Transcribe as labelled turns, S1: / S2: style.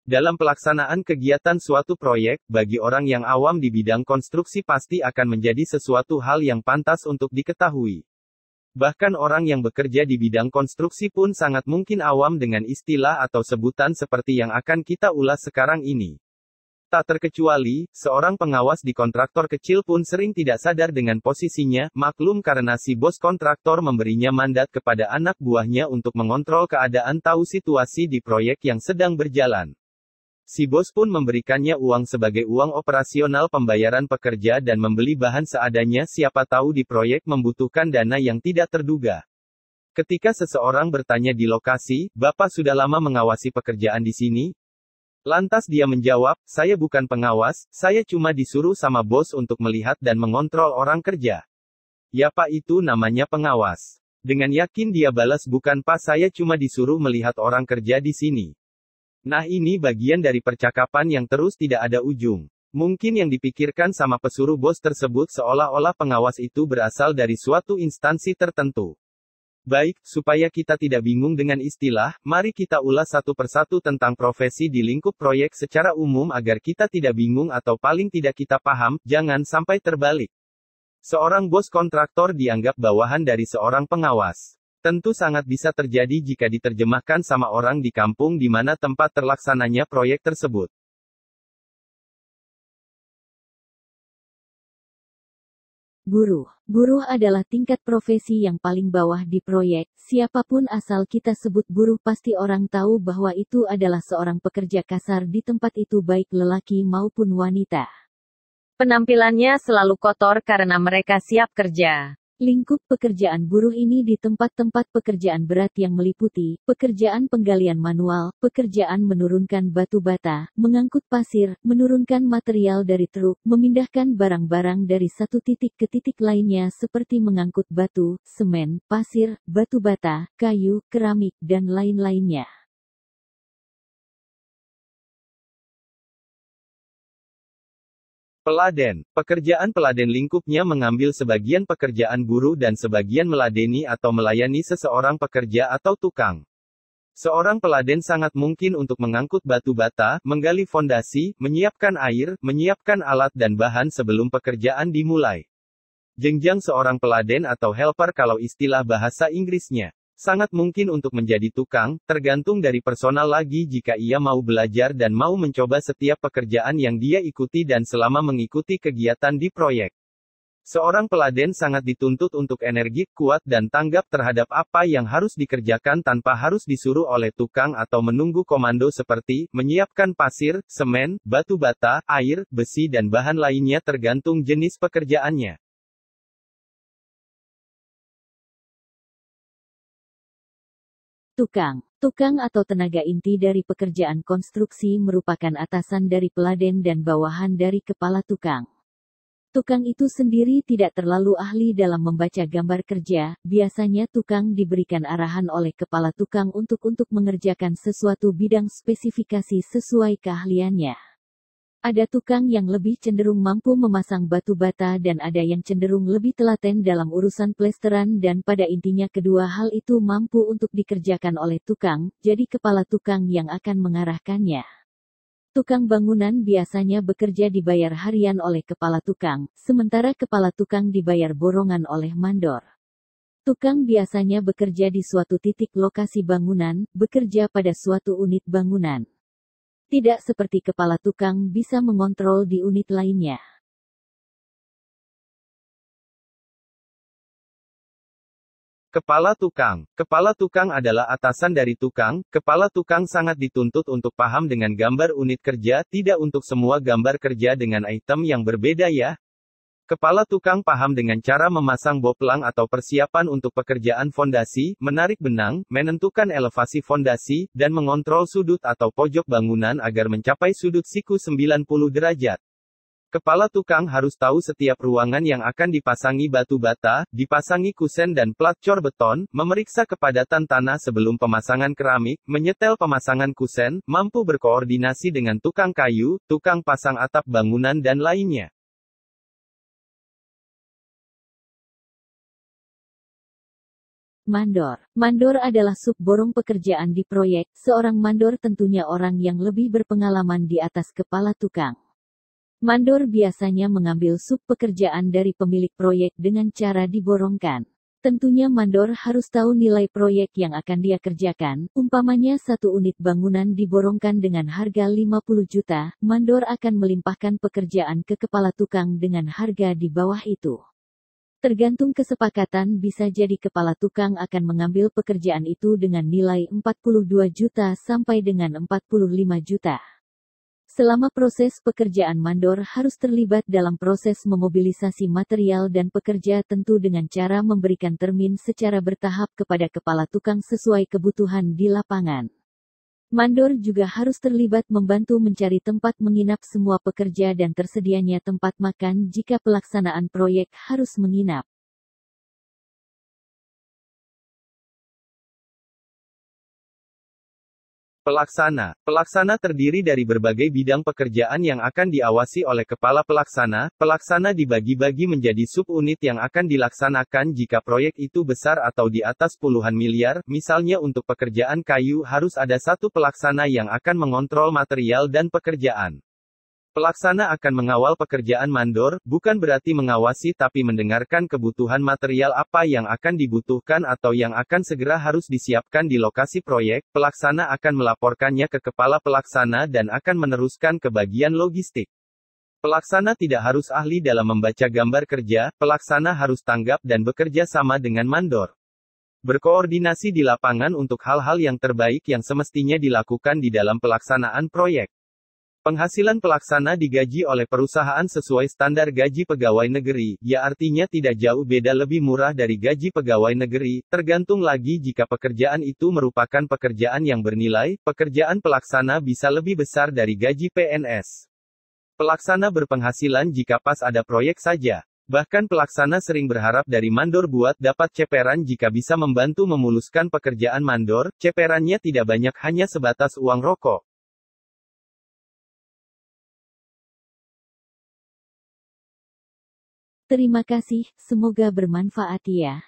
S1: Dalam pelaksanaan kegiatan suatu proyek, bagi orang yang awam di bidang konstruksi pasti akan menjadi sesuatu hal yang pantas untuk diketahui. Bahkan orang yang bekerja di bidang konstruksi pun sangat mungkin awam dengan istilah atau sebutan seperti yang akan kita ulas sekarang ini. Tak terkecuali, seorang pengawas di kontraktor kecil pun sering tidak sadar dengan posisinya, maklum karena si bos kontraktor memberinya mandat kepada anak buahnya untuk mengontrol keadaan tahu situasi di proyek yang sedang berjalan. Si bos pun memberikannya uang sebagai uang operasional pembayaran pekerja dan membeli bahan seadanya, siapa tahu di proyek membutuhkan dana yang tidak terduga. Ketika seseorang bertanya di lokasi, "Bapak sudah lama mengawasi pekerjaan di sini?" Lantas dia menjawab, "Saya bukan pengawas, saya cuma disuruh sama bos untuk melihat dan mengontrol orang kerja." "Ya Pak, itu namanya pengawas." Dengan yakin dia balas, "Bukan Pak, saya cuma disuruh melihat orang kerja di sini." Nah, ini bagian dari percakapan yang terus tidak ada ujung. Mungkin yang dipikirkan sama pesuruh bos tersebut seolah-olah pengawas itu berasal dari suatu instansi tertentu. Baik, supaya kita tidak bingung dengan istilah, mari kita ulas satu persatu tentang profesi di lingkup proyek secara umum agar kita tidak bingung atau paling tidak kita paham, jangan sampai terbalik. Seorang bos kontraktor dianggap bawahan dari seorang pengawas. Tentu sangat bisa terjadi jika diterjemahkan sama orang di kampung di mana tempat terlaksananya proyek tersebut.
S2: Buruh. Buruh adalah tingkat profesi yang paling bawah di proyek. Siapapun asal kita sebut buruh pasti orang tahu bahwa itu adalah seorang pekerja kasar di tempat itu baik lelaki maupun wanita.
S3: Penampilannya selalu kotor karena mereka siap kerja.
S2: Lingkup pekerjaan buruh ini di tempat-tempat pekerjaan berat yang meliputi pekerjaan penggalian manual, pekerjaan menurunkan batu bata, mengangkut pasir, menurunkan material dari truk, memindahkan barang-barang dari satu titik ke titik lainnya seperti mengangkut batu, semen, pasir, batu bata, kayu, keramik, dan lain-lainnya.
S1: Peladen. Pekerjaan peladen lingkupnya mengambil sebagian pekerjaan buruh dan sebagian meladeni atau melayani seseorang pekerja atau tukang. Seorang peladen sangat mungkin untuk mengangkut batu bata, menggali fondasi, menyiapkan air, menyiapkan alat dan bahan sebelum pekerjaan dimulai. Jenjang seorang peladen atau helper kalau istilah bahasa Inggrisnya. Sangat mungkin untuk menjadi tukang, tergantung dari personal lagi jika ia mau belajar dan mau mencoba setiap pekerjaan yang dia ikuti dan selama mengikuti kegiatan di proyek. Seorang peladen sangat dituntut untuk energi, kuat dan tanggap terhadap apa yang harus dikerjakan tanpa harus disuruh oleh tukang atau menunggu komando seperti, menyiapkan pasir, semen, batu bata, air, besi dan bahan lainnya tergantung jenis pekerjaannya.
S2: Tukang. Tukang atau tenaga inti dari pekerjaan konstruksi merupakan atasan dari peladen dan bawahan dari kepala tukang. Tukang itu sendiri tidak terlalu ahli dalam membaca gambar kerja, biasanya tukang diberikan arahan oleh kepala tukang untuk mengerjakan sesuatu bidang spesifikasi sesuai keahliannya. Ada tukang yang lebih cenderung mampu memasang batu bata dan ada yang cenderung lebih telaten dalam urusan plesteran dan pada intinya kedua hal itu mampu untuk dikerjakan oleh tukang, jadi kepala tukang yang akan mengarahkannya. Tukang bangunan biasanya bekerja dibayar harian oleh kepala tukang, sementara kepala tukang dibayar borongan oleh mandor. Tukang biasanya bekerja di suatu titik lokasi bangunan, bekerja pada suatu unit bangunan. Tidak seperti kepala tukang bisa mengontrol di unit lainnya.
S1: Kepala tukang. Kepala tukang adalah atasan dari tukang. Kepala tukang sangat dituntut untuk paham dengan gambar unit kerja, tidak untuk semua gambar kerja dengan item yang berbeda ya. Kepala tukang paham dengan cara memasang boplang atau persiapan untuk pekerjaan fondasi, menarik benang, menentukan elevasi fondasi, dan mengontrol sudut atau pojok bangunan agar mencapai sudut siku 90 derajat. Kepala tukang harus tahu setiap ruangan yang akan dipasangi batu bata, dipasangi kusen dan plat cor beton, memeriksa kepadatan tanah sebelum pemasangan keramik, menyetel pemasangan kusen, mampu berkoordinasi dengan tukang kayu, tukang pasang atap bangunan dan lainnya.
S2: Mandor. Mandor adalah sub-borong pekerjaan di proyek. Seorang mandor tentunya orang yang lebih berpengalaman di atas kepala tukang. Mandor biasanya mengambil sub pekerjaan dari pemilik proyek dengan cara diborongkan. Tentunya mandor harus tahu nilai proyek yang akan dia kerjakan. Umpamanya satu unit bangunan diborongkan dengan harga 50 juta, mandor akan melimpahkan pekerjaan ke kepala tukang dengan harga di bawah itu. Tergantung kesepakatan, bisa jadi kepala tukang akan mengambil pekerjaan itu dengan nilai 42 juta sampai dengan 45 juta. Selama proses pekerjaan mandor harus terlibat dalam proses memobilisasi material dan pekerja, tentu dengan cara memberikan termin secara bertahap kepada kepala tukang sesuai kebutuhan di lapangan. Mandor juga harus terlibat membantu mencari tempat menginap semua pekerja dan tersedianya tempat makan jika pelaksanaan proyek harus menginap.
S1: Pelaksana. Pelaksana terdiri dari berbagai bidang pekerjaan yang akan diawasi oleh kepala pelaksana. Pelaksana dibagi-bagi menjadi sub-unit yang akan dilaksanakan jika proyek itu besar atau di atas puluhan miliar. Misalnya untuk pekerjaan kayu harus ada satu pelaksana yang akan mengontrol material dan pekerjaan. Pelaksana akan mengawal pekerjaan mandor, bukan berarti mengawasi tapi mendengarkan kebutuhan material apa yang akan dibutuhkan atau yang akan segera harus disiapkan di lokasi proyek. Pelaksana akan melaporkannya ke kepala pelaksana dan akan meneruskan ke bagian logistik. Pelaksana tidak harus ahli dalam membaca gambar kerja, pelaksana harus tanggap dan bekerja sama dengan mandor. Berkoordinasi di lapangan untuk hal-hal yang terbaik yang semestinya dilakukan di dalam pelaksanaan proyek. Penghasilan pelaksana digaji oleh perusahaan sesuai standar gaji pegawai negeri, ya artinya tidak jauh beda lebih murah dari gaji pegawai negeri, tergantung lagi jika pekerjaan itu merupakan pekerjaan yang bernilai, pekerjaan pelaksana bisa lebih besar dari gaji PNS. Pelaksana berpenghasilan jika pas ada proyek saja. Bahkan pelaksana sering berharap dari mandor buat dapat ceperan jika bisa membantu memuluskan pekerjaan mandor, ceperannya tidak banyak, hanya sebatas uang rokok.
S2: Terima kasih, semoga bermanfaat ya.